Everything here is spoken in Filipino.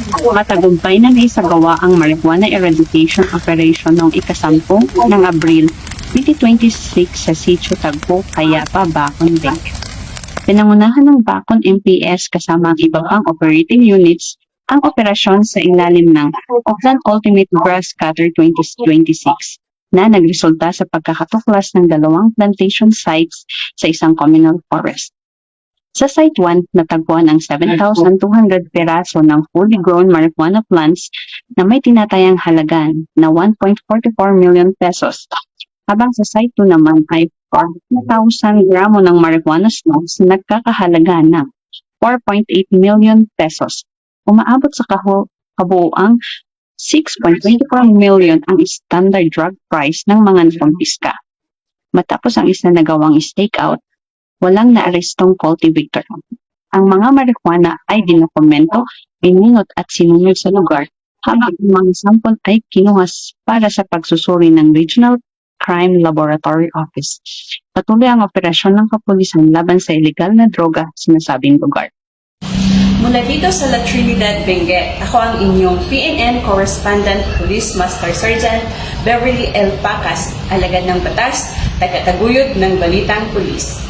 Matagumpay na naisagawa ang marijuana eradication operation noong ika-10 ng Abril 2026 sa Sitio Tagpo, Cayapa, Bacon, Benguet. Pinangunahan ng Bacon MPS kasama ang iba pang operating units ang operasyon sa ilalim ng Oakland Ultimate Grass Cutter 2026 na nagresulta sa pagkakatuklas ng 2 plantation sites sa isang communal forest. Sa Site 1, natagpuan ang 7,200 peraso ng fully grown marijuana plants na may tinatayang halagan na 1.44 million pesos. Habang sa Site 2 naman ay 4,000 gramo ng marijuana smalls na nagkakahalaga ng 4.8 million pesos. Umaabot sa kabuuang 6.24 million ang standard drug price ng mga nakumpiska. Matapos ang isa nagawang stakeout, walang naarestong cultivator. Ang mga marijuana ay dinokumento, pininot at sinunod sa lugar, habang ang mga sampol ay kinuhas para sa pagsusuri ng Regional Crime Laboratory Office. Patuloy ang operasyon ng kapulisan laban sa illegal na droga sa nasabing lugar. Mula dito sa La Trinidad, Benguet, ako ang inyong PNN Correspondent Police Master Sergeant Beverly L. Pacas, alagad ng batas, tagataguyod ng Balitang Pulis.